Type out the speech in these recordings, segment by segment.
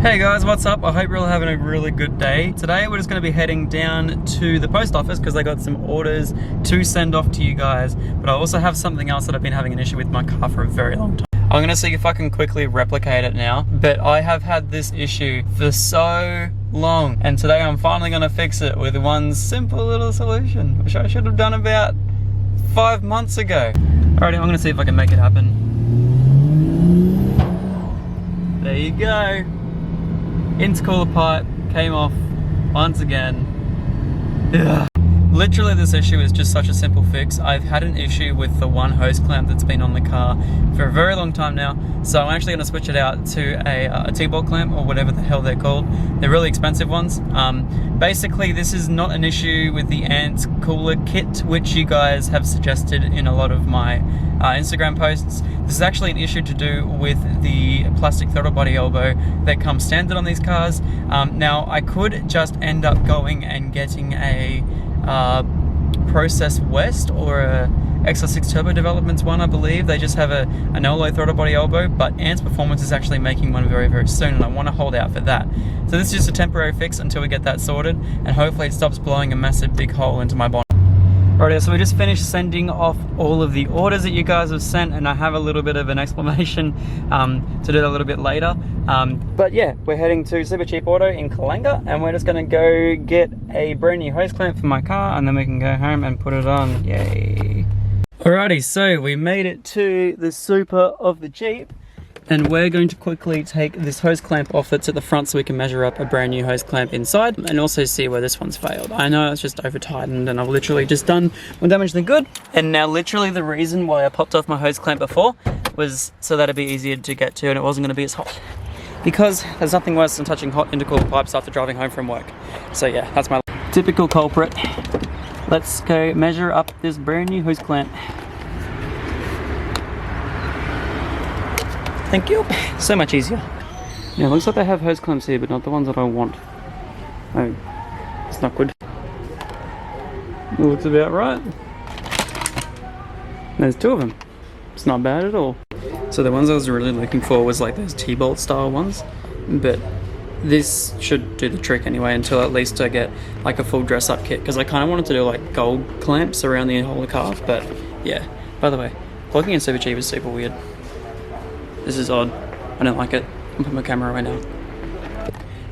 Hey guys, what's up? I hope you're all having a really good day. Today we're just going to be heading down to the post office because I got some orders to send off to you guys, but I also have something else that I've been having an issue with my car for a very long time. I'm going to see if I can quickly replicate it now, but I have had this issue for so long, and today I'm finally going to fix it with one simple little solution, which I should have done about 5 months ago. Alrighty, I'm going to see if I can make it happen. There you go. Intercooler pipe came off once again. Ugh. Literally this issue is just such a simple fix. I've had an issue with the one hose clamp that's been on the car for a very long time now, so I'm actually going to switch it out to a T-bolt clamp or whatever the hell they're called. They're really expensive ones. Basically this is not an issue with the ant cooler kit, which you guys have suggested in a lot of my Instagram posts. This is actually an issue to do with the plastic throttle body elbow that comes standard on these cars. Now I could just end up going and getting a Process West or a XR6 Turbo Developments one, I believe. They just have an alloy throttle body elbow, but Ant's Performance is actually making one very, very soon, and I want to hold out for that. So this is just a temporary fix until we get that sorted, and hopefully it stops blowing a massive big hole into my bonnet. Alright, so we just finished sending off all of the orders that you guys have sent, and I have a little bit of an explanation to do that a little bit later. But yeah, we're heading to Super Cheap Auto in Kalanga, and we're just going to go get a brand new hose clamp for my car, and then we can go home and put it on. Yay! Alrighty, so we made it to the Super of the Jeep, and we're going to quickly take this hose clamp off that's at the front so we can measure up a brand new hose clamp inside and also see where this one's failed. I know it's just over tightened and I've literally just done more damage than good. And now literally the reason why I popped off my hose clamp before was so that it'd be easier to get to and it wasn't going to be as hot. Because there's nothing worse than touching hot intercooler pipes after driving home from work. So yeah, that's my typical culprit. Let's go measure up this brand new hose clamp. Thank you. So much easier. Yeah, it looks like they have hose clamps here, but not the ones that I want. Oh, it's not good. It looks about right. There's two of them. It's not bad at all. So the ones I was really looking for was like those T-bolt style ones, but this should do the trick anyway until at least I get like a full dress up kit, because I kind of wanted to do like gold clamps around the whole of the car, but yeah. By the way, plugging in Super Cheap is super weird. This is odd. I don't like it. I'm putting my camera away now.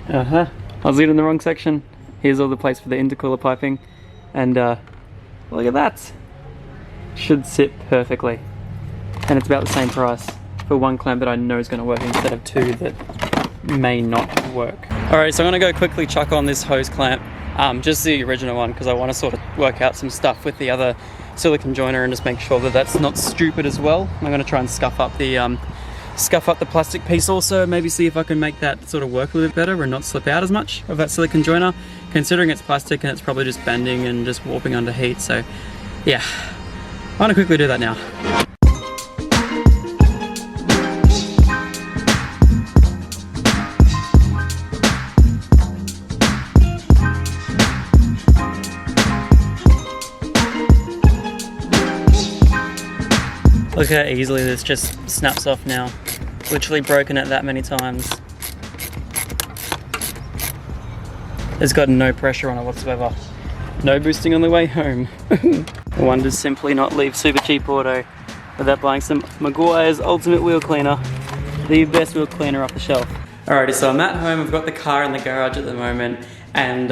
I was in the wrong section. Here's all the place for the intercooler piping. And look at that. Should sit perfectly. And it's about the same price for one clamp that I know is going to work instead of two that may not work. Alright, so I'm going to go quickly chuck on this hose clamp. Just the original one, because I want to sort of work out some stuff with the other silicone joiner and just make sure that that's not stupid as well. I'm going to try and scuff up the plastic piece also, maybe see if I can make that sort of work a little bit better and not slip out as much of that silicone joiner, considering it's plastic and it's probably just bending and just warping under heat. So yeah, I'm gonna quickly do that now. Look how easily this just snaps off now. Literally broken it that many times. It's got no pressure on it whatsoever. No boosting on the way home. One does simply not leave Super Cheap Auto without buying some Maguire's Ultimate Wheel Cleaner. The best wheel cleaner off the shelf. Alrighty, so I'm at home, I've got the car in the garage at the moment, and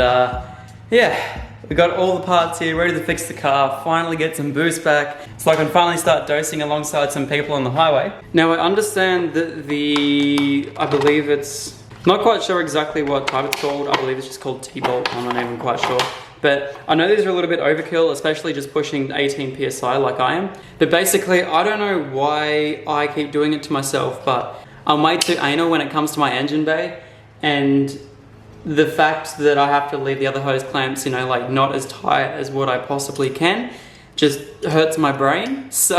yeah. We got all the parts here, ready to fix the car, finally get some boost back, so I can finally start dosing alongside some people on the highway. Now I understand that I believe it's, not quite sure exactly what type it's called, I believe it's just called T-bolt, I'm not even quite sure. But I know these are a little bit overkill, especially just pushing 18 PSI like I am. But basically, I don't know why I keep doing it to myself, but I'm way too anal when it comes to my engine bay, and the fact that I have to leave the other hose clamps, you know, like not as tight as what I possibly can, just hurts my brain. So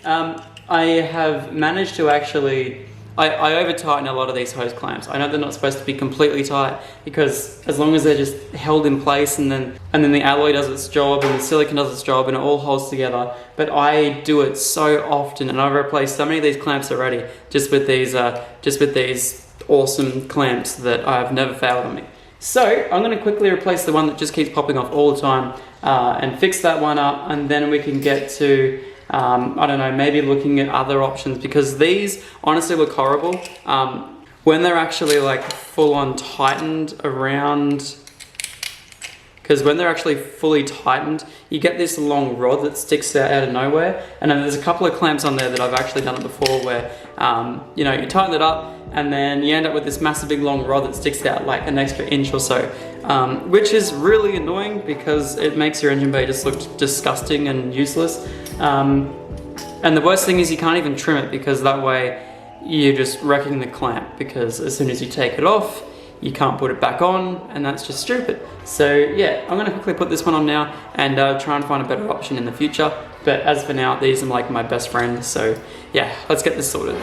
I have managed to actually, I over tighten a lot of these hose clamps. I know they're not supposed to be completely tight, because as long as they're just held in place and then the alloy does its job and the silicone does its job and it all holds together. But I do it so often, and I've replaced so many of these clamps already just with these awesome clamps that I've never failed on me. So I'm going to quickly replace the one that just keeps popping off all the time and fix that one up, and then we can get to, I don't know, maybe looking at other options, because these honestly look horrible. When they're actually like full on tightened around, because when they're actually fully tightened, you get this long rod that sticks out of nowhere. And then there's a couple of clamps on there that I've actually done it before where, you know, you tighten it up and then you end up with this massive big long rod that sticks out like an extra inch or so, which is really annoying because it makes your engine bay just look disgusting and useless. And the worst thing is you can't even trim it, because that way you're just wrecking the clamp, because as soon as you take it off, you can't put it back on, and that's just stupid. So yeah, I'm gonna quickly put this one on now and try and find a better option in the future. But as for now, these are like my best friends. So yeah, let's get this sorted.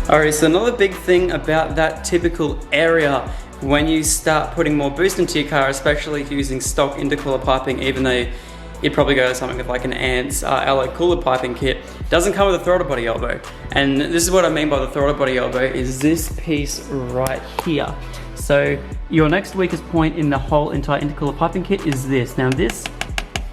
Alright, so another big thing about that typical area when you start putting more boost into your car, especially if you're using stock intercooler piping, even though you'd probably go to something with like an Ants alloy cooler piping kit, doesn't come with a throttle body elbow. And this is what I mean by the throttle body elbow, is this piece right here. So your next weakest point in the whole entire intercooler piping kit is this. Now this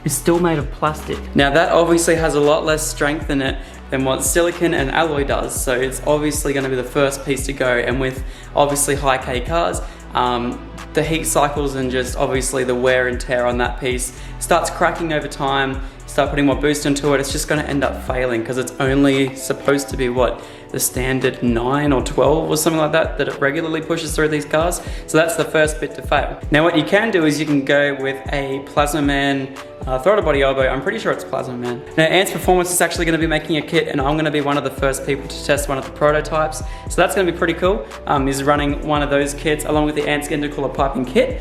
is still made of plastic. Now that obviously has a lot less strength in it than what silicon and alloy does, so it's obviously going to be the first piece to go. And with obviously high K cars, the heat cycles and just obviously the wear and tear on that piece starts cracking over time. Start putting more boost into it, it's just going to end up failing, because it's only supposed to be what, the standard 9 or 12 or something like that it regularly pushes through these cars. So that's the first bit to fail. Now what you can do is you can go with a Plasma Man throttle body elbow. I'm pretty sure it's Plasma Man. Now Ants Performance is actually going to be making a kit, and I'm going to be one of the first people to test one of the prototypes. So that's going to be pretty cool, is running one of those kits along with the Ants intercooler piping kit.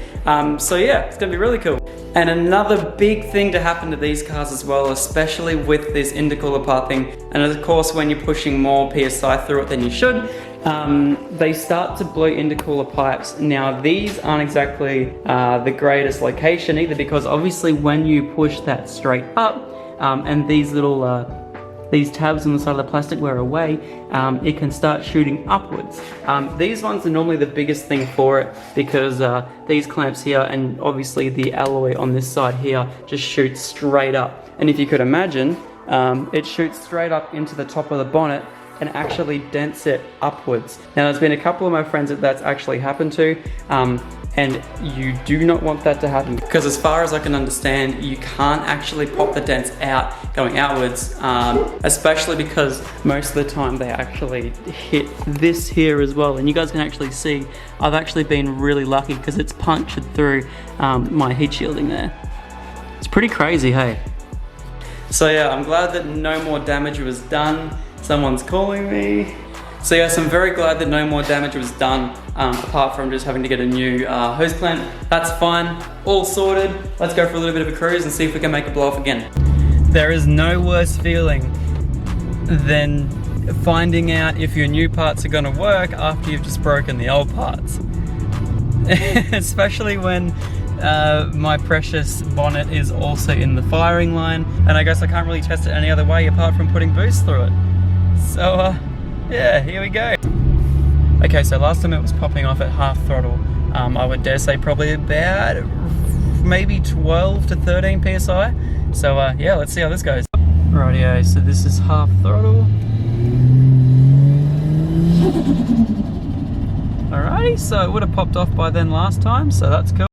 So yeah, it's going to be really cool. And another big thing to happen to these cars as well, especially with this intercooler piping, and of course when you're pushing more PSI through it than you should, they start to blow intercooler pipes. Now these aren't exactly the greatest location either, because obviously when you push that straight up, and these little these tabs on the side of the plastic wear away, it can start shooting upwards. These ones are normally the biggest thing for it, because these clamps here and obviously the alloy on this side here just shoots straight up. And if you could imagine, it shoots straight up into the top of the bonnet and actually dents it upwards. Now there's been a couple of my friends that that's actually happened to, and you do not want that to happen, because as far as I can understand, you can't actually pop the dents out going outwards, especially because most of the time they actually hit this here as well. And you guys can actually see I've actually been really lucky, because it's punctured through my heat shielding there. It's pretty crazy, hey? So yeah, I'm glad that no more damage was done. Someone's calling me. So yes, I'm very glad that no more damage was done, apart from just having to get a new hose clamp. That's fine, all sorted. Let's go for a little bit of a cruise and see if we can make it blow off again. There is no worse feeling than finding out if your new parts are gonna work after you've just broken the old parts. Especially when my precious bonnet is also in the firing line, and I guess I can't really test it any other way apart from putting boost through it. So yeah, here we go. Okay, so last time it was popping off at half throttle. I would dare say probably about maybe 12 to 13 PSI. So yeah, let's see how this goes. Rightio, so this is half throttle. Alrighty, so it would have popped off by then last time, so that's cool.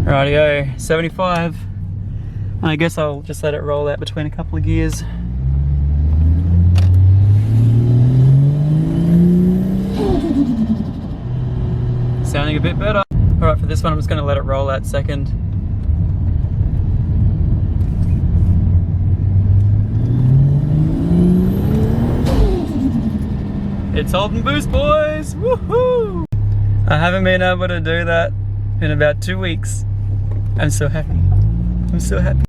Rightio, 75. And I guess I'll just let it roll out between a couple of gears. Sounding a bit better. Alright, for this one I'm just going to let it roll out second. It's holding boost, boys! Woohoo! I haven't been able to do that in about 2 weeks. I'm so happy. I'm so happy.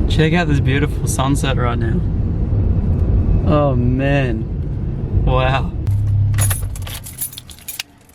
Check out this beautiful sunset right now. Oh man. Wow.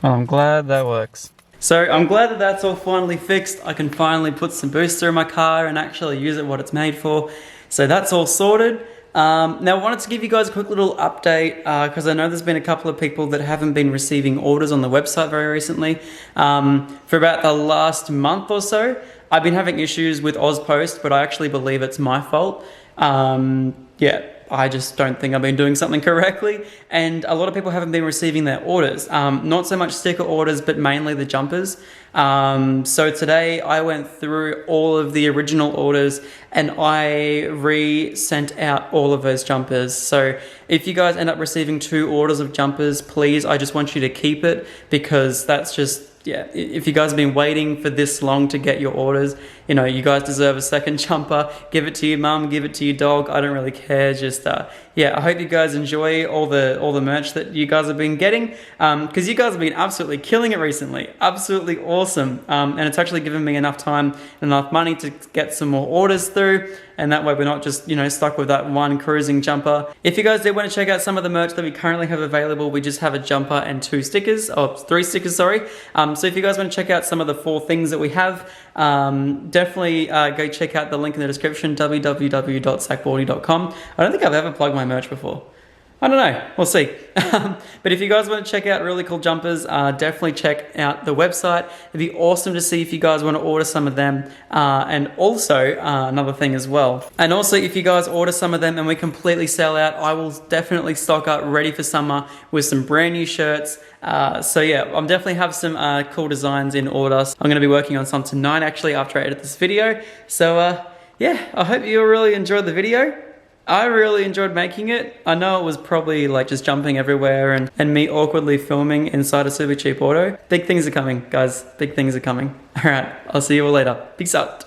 Well, I'm glad that works. So I'm glad that that's all finally fixed. I can finally put some booster in my car and actually use it what it's made for. So that's all sorted. Now I wanted to give you guys a quick little update because I know there's been a couple of people that haven't been receiving orders on the website very recently. For about the last month or so, I've been having issues with Ozpost, but I actually believe it's my fault. Yeah. I just don't think I've been doing something correctly, and a lot of people haven't been receiving their orders. Not so much sticker orders, but mainly the jumpers. So today I went through all of the original orders and I re-sent out all of those jumpers. So if you guys end up receiving 2 orders of jumpers, please, I just want you to keep it, because that's just, yeah, if you guys have been waiting for this long to get your orders, you know, you guys deserve a second jumper. Give it to your mum, give it to your dog. I don't really care. Just, yeah, I hope you guys enjoy all the merch that you guys have been getting, because you guys have been absolutely killing it recently. Absolutely awesome. And it's actually given me enough time and enough money to get some more orders through. And that way we're not just, you know, stuck with that one cruising jumper. If you guys did want to check out some of the merch that we currently have available, we just have a jumper and 2 stickers, or 3 stickers, sorry. So if you guys want to check out some of the 4 things that we have, definitely go check out the link in the description, www.ZacBaldy.com. I don't think I've ever plugged my merch before. I don't know, we'll see. But if you guys want to check out really cool jumpers, definitely check out the website. It'd be awesome to see if you guys want to order some of them. And also, another thing as well. And also, if you guys order some of them and we completely sell out, I will definitely stock up ready for summer with some brand new shirts. So yeah, I'm definitely have some cool designs in order. I'm going to be working on some tonight actually after I edit this video. So yeah, I hope you really enjoyed the video. I really enjoyed making it. I know it was probably like just jumping everywhere and me awkwardly filming inside a super cheap auto. Big things are coming, guys. Big things are coming. All right, I'll see you all later. Peace out.